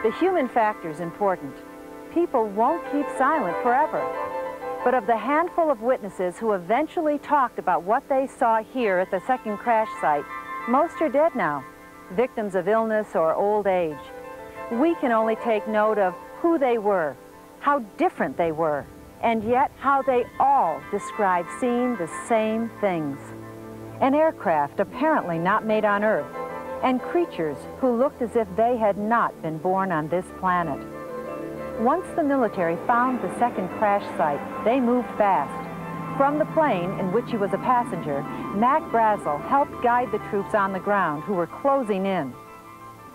The human factor is important. People won't keep silent forever. But of the handful of witnesses who eventually talked about what they saw here at the second crash site, most are dead now, victims of illness or old age. We can only take note of who they were, how different they were, and yet how they all describe seeing the same things. An aircraft apparently not made on Earth, and creatures who looked as if they had not been born on this planet. Once the military found the second crash site, they moved fast. From the plane, in which he was a passenger, Mac Brazel helped guide the troops on the ground who were closing in.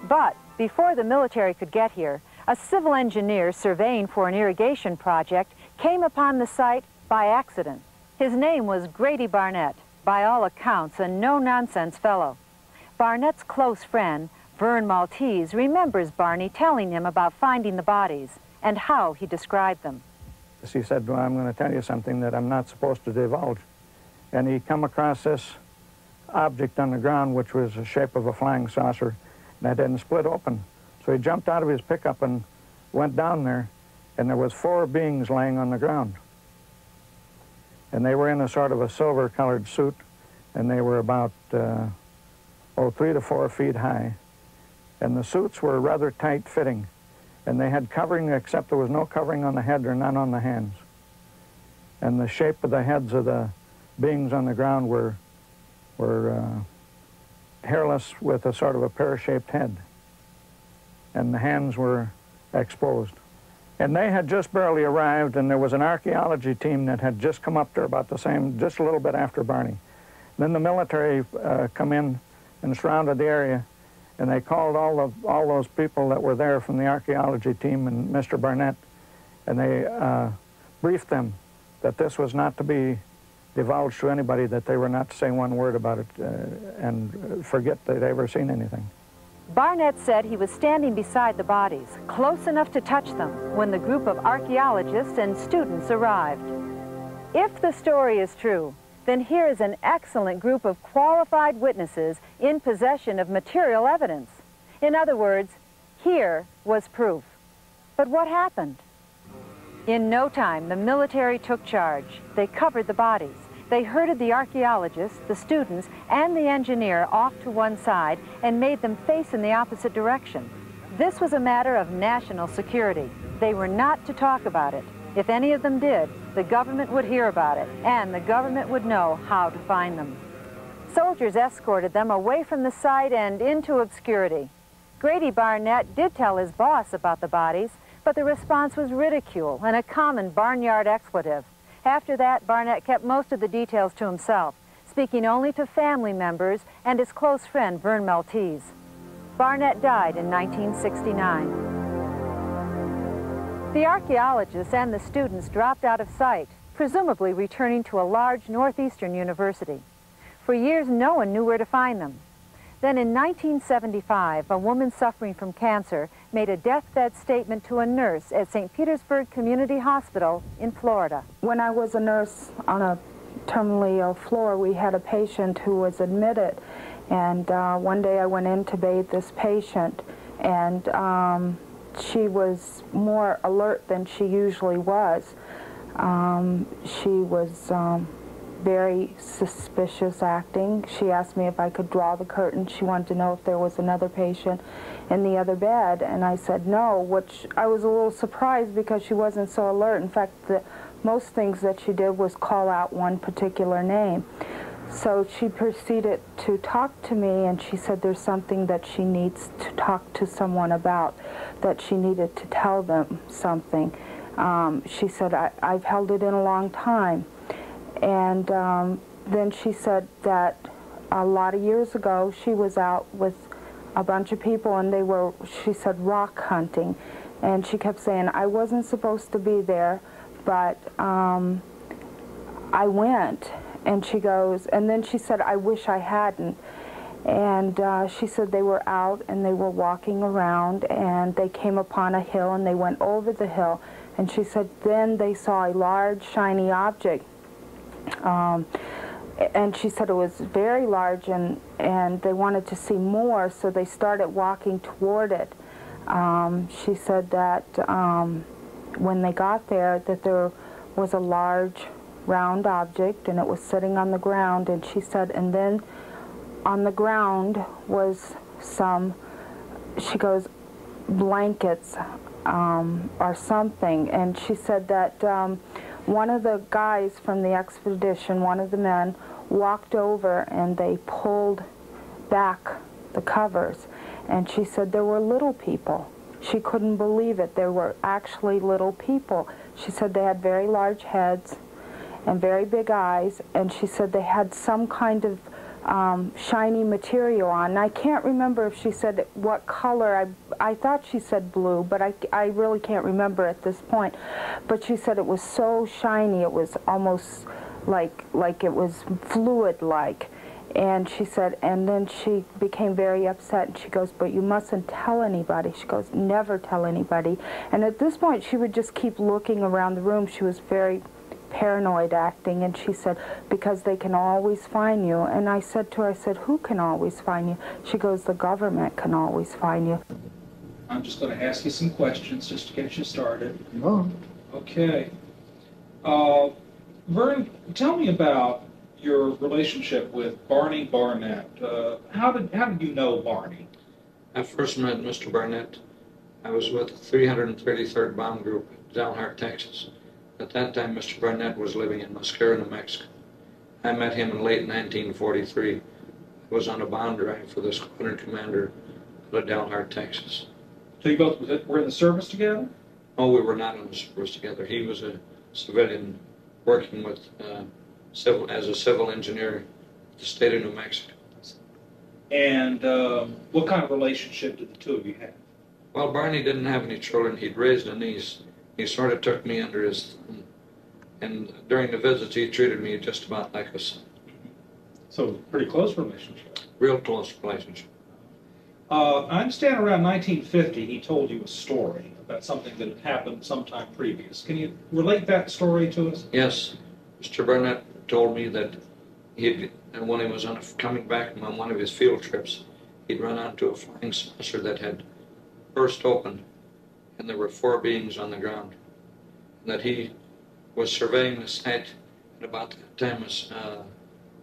But before the military could get here, a civil engineer surveying for an irrigation project came upon the site by accident. His name was Grady Barnett, by all accounts a no-nonsense fellow. Barnett's close friend, Vern Maltais, remembers Barney telling him about finding the bodies and how he described them. He said, well, I'm going to tell you something that I'm not supposed to divulge. And he come across this object on the ground, which was the shape of a flying saucer, and that didn't split open. So he jumped out of his pickup and went down there, and there was 4 beings laying on the ground. And they were in a sort of a silver-colored suit, and they were about 3 to 4 feet high. And the suits were rather tight-fitting, and they had covering, except there was no covering on the head or none on the hands. And the shape of the heads of the beings on the ground were hairless with a sort of a pear-shaped head. And the hands were exposed. And they had just barely arrived, and there was an archaeology team that had just come up there about the same, just a little bit after Barney. Then the military come in and surrounded the area, and they called all those people that were there from the archaeology team and Mr. Barnett, and they briefed them that this was not to be divulged to anybody, that they were not to say one word about it and forget they'd ever seen anything. Barnett said he was standing beside the bodies, close enough to touch them, when the group of archaeologists and students arrived. If the story is true, then here is an excellent group of qualified witnesses in possession of material evidence. In other words, here was proof. But what happened? In no time, the military took charge. They covered the bodies. They herded the archaeologists, the students, and the engineer off to one side and made them face in the opposite direction. This was a matter of national security. They were not to talk about it. If any of them did, the government would hear about it, and the government would know how to find them. Soldiers escorted them away from the site and into obscurity. Grady Barnett did tell his boss about the bodies, but the response was ridicule and a common barnyard expletive. After that, Barnett kept most of the details to himself, speaking only to family members and his close friend, Vern Maltais. Barnett died in 1969. The archaeologists and the students dropped out of sight, presumably returning to a large northeastern university. For years, no one knew where to find them. Then in 1975, a woman suffering from cancer made a deathbed statement to a nurse at St. Petersburg Community Hospital in Florida. When I was a nurse on a terminally ill floor, we had a patient who was admitted, and one day I went in to bathe this patient, and she was more alert than she usually was. She was very suspicious acting. She asked me if I could draw the curtain. She wanted to know if there was another patient in the other bed, and I said no, which I was a little surprised because she wasn't so alert. In fact, most things that she did was call out one particular name. So she proceeded to talk to me, and she said there's something that she needs to talk to someone about, that she needed to tell them something. She said, I've held it in a long time. And then she said that a lot of years ago she was out with a bunch of people, and they were, she said, rock hunting. And she kept saying, I wasn't supposed to be there, but I went. And she goes, and then she said, I wish I hadn't. And she said they were out and they were walking around, and they came upon a hill and they went over the hill. And she said then they saw a large shiny object. And she said it was very large, and they wanted to see more, so they started walking toward it. She said that when they got there, that there was a large round object and it was sitting on the ground, and she said, and then on the ground was some, she goes, blankets or something, and she said that one of the guys from the expedition, one of the men, walked over and they pulled back the covers, and she said there were little people. She couldn't believe it. There were actually little people. She said they had very large heads and very big eyes, and she said they had some kind of shiny material on. And I can't remember if she said what color. I thought she said blue, but I really can't remember at this point. But she said it was so shiny, it was almost like it was fluid-like. And she said, and then she became very upset, and she goes, but you mustn't tell anybody. She goes, never tell anybody. And at this point, she would just keep looking around the room. She was very paranoid acting, and she said, because they can always find you. And I said to her, I said, who can always find you? She goes, the government can always find you. I'm just going to ask you some questions just to get you started. Oh. Okay. Vern, tell me about your relationship with Barney Barnett. How did you know Barney? I first met Mr. Barnett. I was with the 333rd Bomb Group in Dalhart, Texas. At that time, Mr. Barnett was living in Mosquera, New Mexico. I met him in late 1943. I was on a bond drive for the squadron commander of Dalhart, Texas. So you both were in the service together? Oh, we were not in the service together. He was a civilian working with as a civil engineer in the state of New Mexico. And what kind of relationship did the two of you have? Well, Barney didn't have any children. He'd raised a niece. He sort of took me under his thumb. And during the visits, he treated me just about like a son. So, pretty close relationship. Real close relationship. I understand around 1950 he told you a story about something that had happened sometime previous. Can you relate that story to us? Yes. Mr. Barnett told me that when he was coming back on one of his field trips, he'd run onto a flying saucer that had burst open, and there were 4 beings on the ground. And that he was surveying the site, and about that time an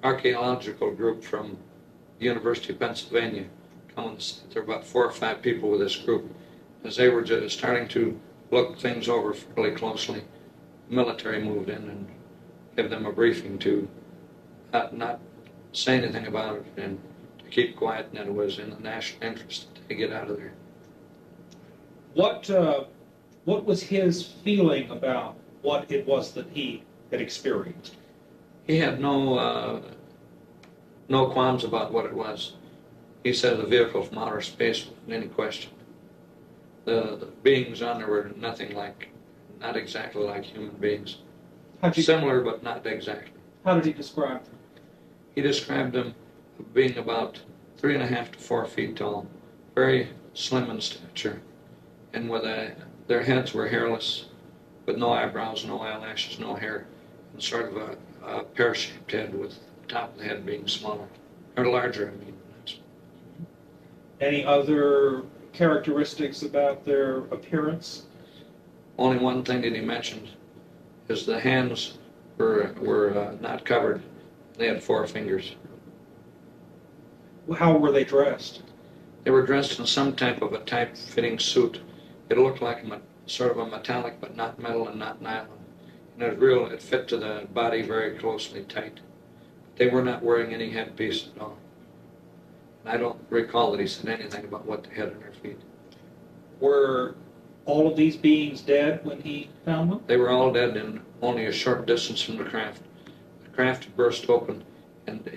archeological group from the University of Pennsylvania come on the site. There were about 4 or 5 people with this group. As they were just starting to look things over fairly closely, the military moved in and gave them a briefing to not say anything about it and to keep quiet, and that it was in the national interest that they get out of there. What was his feeling about what it was that he had experienced? He had no qualms about what it was. He said the vehicle from outer space wasn't any question. The beings on there were not exactly like human beings. Similar, but not exactly. How did he describe them? He described them being about 3.5 to 4 feet tall, very slim in stature, and with their heads were hairless, with no eyebrows, no eyelashes, no hair, and sort of a pear-shaped head with the top of the head being smaller, or larger, I mean. Any other characteristics about their appearance? Only one thing that he mentioned is the hands were not covered. They had 4 fingers. How were they dressed? They were dressed in some type of a tight-fitting suit. It looked like sort of a metallic, but not metal and not nylon. And it fit to the body very closely tight. They were not wearing any headpiece at all. And I don't recall that he said anything about what they had on their feet. Were all of these beings dead when he found them? They were all dead in only a short distance from the craft. The craft had burst open, and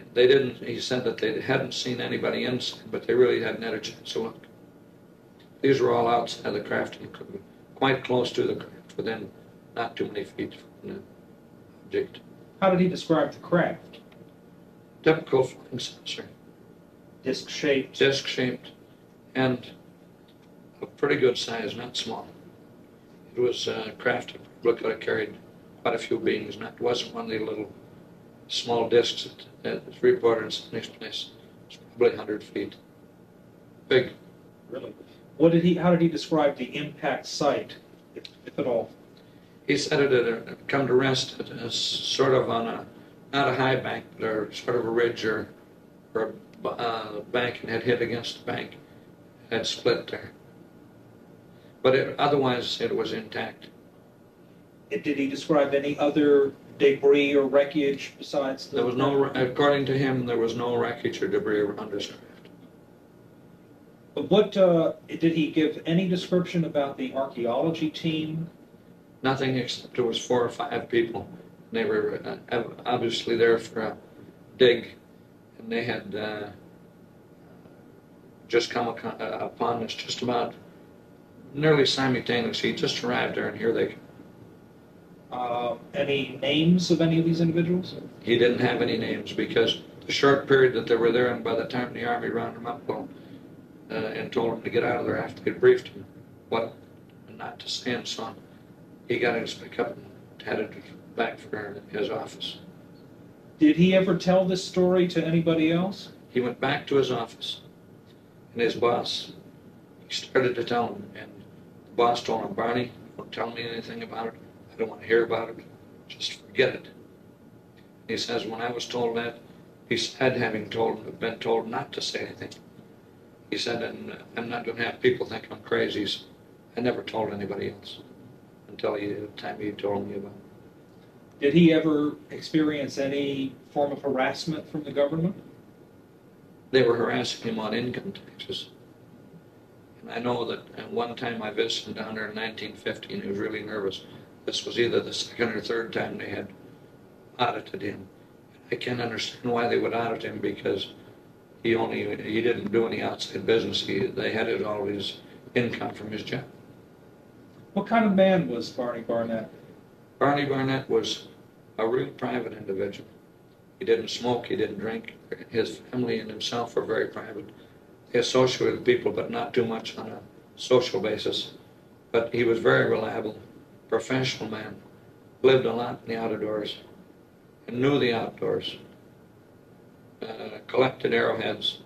he said that they hadn't seen anybody inside, but they really hadn't had a chance to look. These were all outside the craft, and quite close to the craft, within not too many feet from the object. How did he describe the craft? Typical flying saucer. Disc-shaped? Disc-shaped, and a pretty good size, not small. It was a craft that probably could have carried quite a few beings. It wasn't one of the little small discs that's reported in some place. It's probably 100 feet. Big. Really? How did he describe the impact site, if at all? He said it had come to rest at sort of on not a high bank, but sort of a ridge or a bank, and had hit against the bank, had split there. But otherwise, it was intact. Did he describe any other debris or wreckage besides the... There was no, according to him, there was no wreckage or debris around his craft. What, did he give any description about the archaeology team? Nothing, except there was 4 or 5 people. They were obviously there for a dig, and they had just come upon us just about nearly simultaneously. He just arrived there, and here they come. Any names of any of these individuals? He didn't have any names because the short period that they were there, and by the time the Army rounded him up and told him to get out of there after they briefed him what not to say and so on, he got his pickup and headed back for his office. Did he ever tell this story to anybody else? He went back to his office, and his boss, he started to tell him, and the boss told him, "Barney, don't tell me anything about it. I don't want to hear about it. Just forget it." He says, when I was told that, he said, having been told not to say anything, he said, and I'm not going to have people think I'm crazy. So I never told anybody else until the time he told me about it. Did he ever experience any form of harassment from the government? They were harassing him on income taxes. And I know that at one time I visited down there in 1950, and he was really nervous. This was either the second or third time they had audited him. I can't understand why they would audit him, because he didn't do any outside business. They had all his income from his job. What kind of man was Barney Barnett? Barney Barnett was a real private individual. He didn't smoke, he didn't drink. His family and himself were very private. He associated with people, but not too much on a social basis. But he was very reliable, professional man, lived a lot in the outdoors, and knew the outdoors. Collected arrowheads,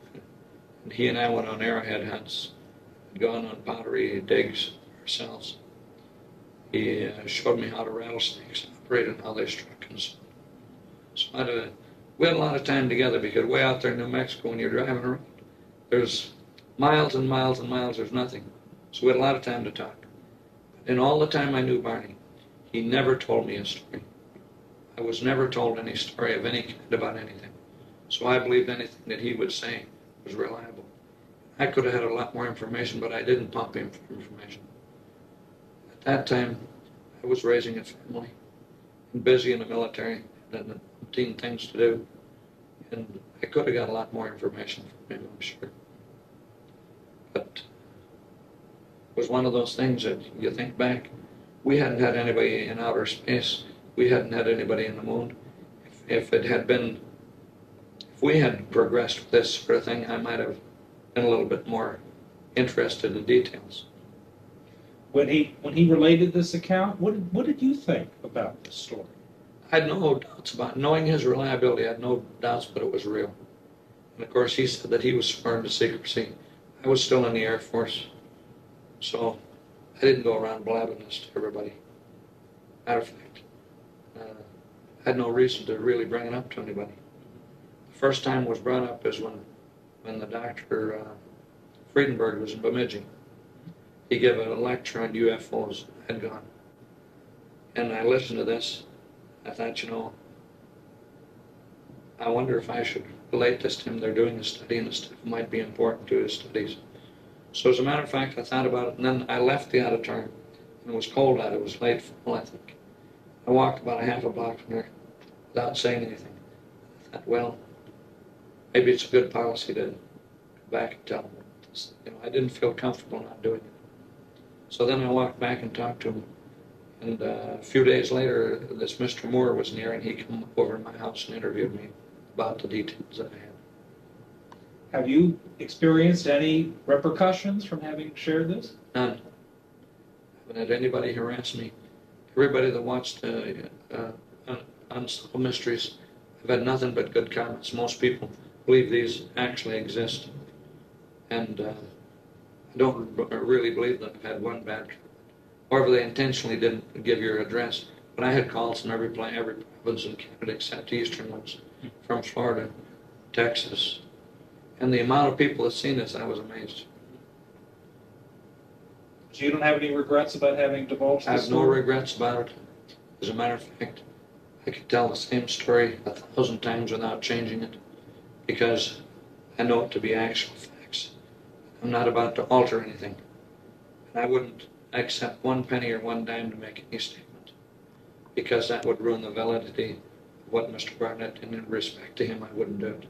and he and I went on arrowhead hunts, had gone on pottery digs ourselves. He showed me how to rattlesnakes operate and how they struck and so on. So we had a lot of time together, because way out there in New Mexico, when you're driving around, there's miles and miles and miles, there's nothing. So we had a lot of time to talk. In all the time I knew Barney, he never told me a story. I was never told any story of any kind about anything. So I believed anything that he would say was reliable. I could have had a lot more information, but I didn't pump him for information. At that time, I was raising a family and busy in the military, and 15 things to do, and I could have got a lot more information from him, I'm sure. But it was one of those things that you think back, we hadn't had anybody in outer space, we hadn't had anybody in the moon. If we had progressed with this sort of thing, I might have been a little bit more interested in details. When he related this account, what did you think about this story? I had no doubts about it. Knowing his reliability, I had no doubts but it was real. And of course, he said that he was sworn to secrecy. I was still in the Air Force, so I didn't go around blabbing this to everybody. Matter of fact, I had no reason to really bring it up to anybody. The first time it was brought up is when the Dr. Friedenberg was in Bemidji. He gave a lecture on UFOs. I had gone. And I listened to this. I thought, I wonder if I should relate this to him. They're doing a study, and the stuff might be important to his studies. So as a matter of fact, I thought about it, and then I left the auditorium. And it was cold out. It was late fall, I think. I walked about a half a block from there without saying anything. I thought, well, maybe it's a good policy to go back and tell him. I didn't feel comfortable not doing it. So then I walked back and talked to him. And a few days later, this Mr. Moore was near, and he came over to my house and interviewed me about the details that I had. Have you experienced any repercussions from having shared this? None. I haven't had anybody harass me. Everybody that watched Unsolved Mysteries, I've had nothing but good comments. Most people believe these actually exist. And I don't really believe that I've had one bad trip. However, they intentionally didn't give your address. But I had calls from every province in Canada except the eastern ones, from Florida, Texas. And the amount of people that seen this, I was amazed. So you don't have any regrets about having divulged I this have no story? regrets about it. As a matter of fact, I could tell the same story 1,000 times without changing it, because I know it to be actual facts. I'm not about to alter anything. And I wouldn't accept one penny or one dime to make any statement, because that would ruin the validity of what Mr. Barnett, and in respect to him, I wouldn't do it.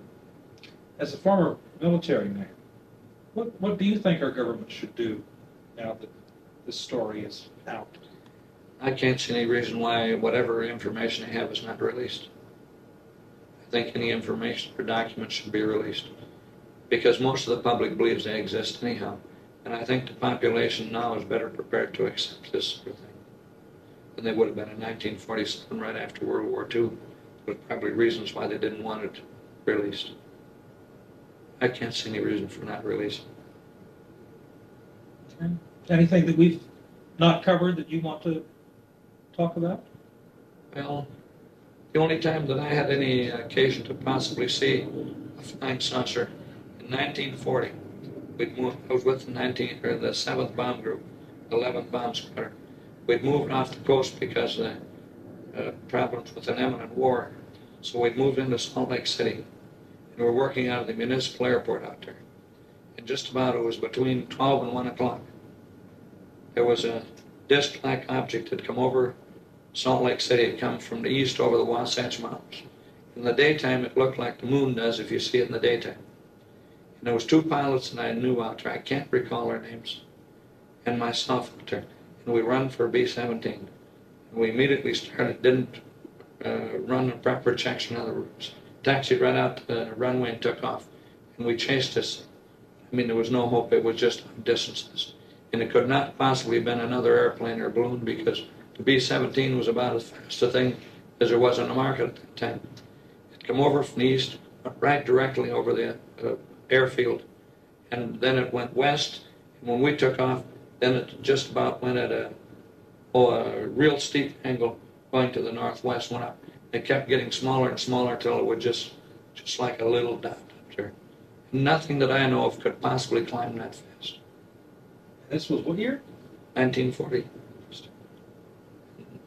As a former military man, what do you think our government should do now that this story is out? I can't see any reason why whatever information they have is not released. I think any information or documents should be released, because most of the public believes they exist anyhow. And I think the population now is better prepared to accept this sort of thing than they would have been in 1947, right after World War II. There's probably reasons why they didn't want it released. I can't see any reason for not releasing. Okay. Anything that we've not covered that you want to talk about? Well, the only time that I had any occasion to possibly see a flying saucer in 1940, I was with the 7th Bomb Group, 11th Bomb Squadron. We'd moved off the coast because of the problems with an imminent war. So we'd moved into Salt Lake City, and we're working out of the municipal airport out there. And just about, it was between 12 and 1 o'clock. There was a disc-like object that come over Salt Lake City. It come from the east over the Wasatch Mountains. In the daytime, it looked like the moon does if you see it in the daytime. And there was 2 pilots that I knew out there. I can't recall their names. And myself out there. And we run for B-17. And we immediately started, didn't run the proper checks in other rooms. Taxied right out to the runway and took off. And we chased this. I mean, there was no hope. It was just distances. And it could not possibly have been another airplane or balloon, because the B-17 was about as fast a thing as there was on the market at that time. It come over from the east, right directly over the airfield, and then it went west. And when we took off, then it just about went at a real steep angle going to the northwest, went up. It kept getting smaller and smaller until it was just like a little dot up there. Nothing that I know of could possibly climb that fast. This was what year? 1940.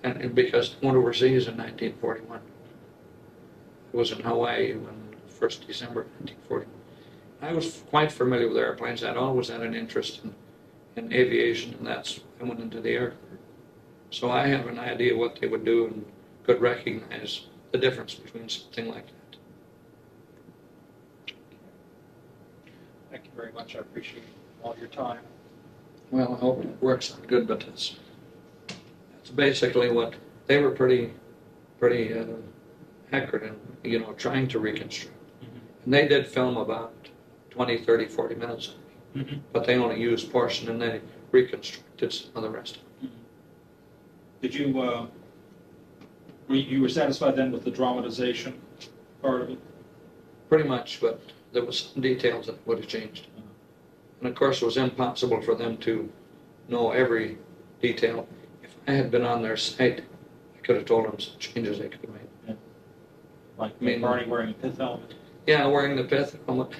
And because I went overseas in 1941. I was in Hawaii on 1st December 1940. I was quite familiar with airplanes. I'd always had an interest in aviation, and I went into the Air Corps. So I have an idea what they would do and could recognize the difference between something like that. Thank you very much. I appreciate all your time. Well, I hope it works out good, but that's basically what they were pretty accurate in, trying to reconstruct. Mm-hmm. And they did film about 20, 30, 40 minutes of me, mm-hmm. but they only used portion, and they reconstructed some of the rest of it. Mm-hmm. Did you were satisfied then with the dramatization part of it? Pretty much, but there was some details that would have changed. Uh-huh. And of course, it was impossible for them to know every detail. If I had been on their site, I could have told them some changes they could have made. Yeah. Like Barney wearing a pith helmet? Yeah, wearing the pith helmet.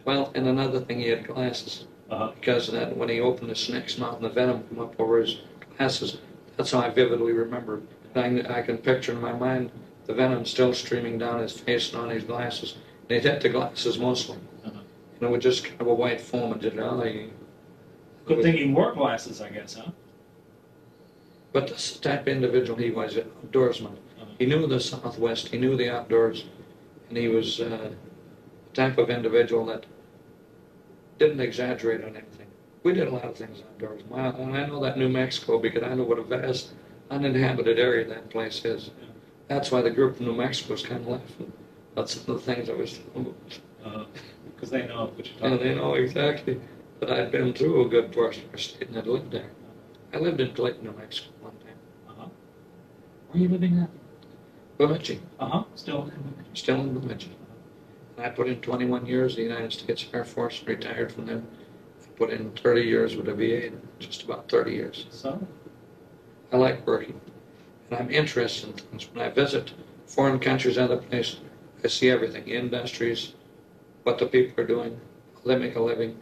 Well, and another thing, he had glasses. Uh-huh. Because when he opened his snake's mouth and the venom came up over his glasses, that's how I vividly remember. I can picture in my mind the venom still streaming down his face and on his glasses. And it hit the glasses mostly. Uh-huh. And it was just kind of a white foam. And good thing he wore glasses, I guess, huh? But that's the type of individual he was, an outdoorsman. Uh-huh. He knew the Southwest, he knew the outdoors, and he was the type of individual that didn't exaggerate on anything. We did a lot of things outdoors. And I know that New Mexico, because I know what a vast uninhabited area that place is. Yeah. That's why the group from New Mexico is kind of laughing about some of the things I was telling them. Because they know what you're talking about. And they know exactly that I'd been through a good portion of our state and I'd lived there. I lived in Clayton, New Mexico one time. Uh-huh. Where are you living at? Bemidji. Uh-huh. Still in Bemidji. Still in Bemidji. And I put in 21 years in the United States Air Force, retired from them, put in 30 years with the VA, just about 30 years. So, I like working, and I'm interested in things. When I visit foreign countries and other places, I see everything, industries, what the people are doing, how they make a living.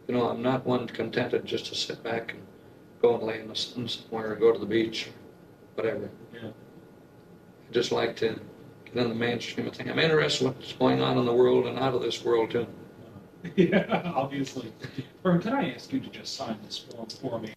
You know, I'm not one contented just to sit back and go and lay in the sun somewhere or go to the beach, whatever. yeah. I just like to get in the mainstream of things. I'm interested in what's going on in the world and out of this world, too. Yeah, obviously. Vern, can I ask you to just sign this form for me?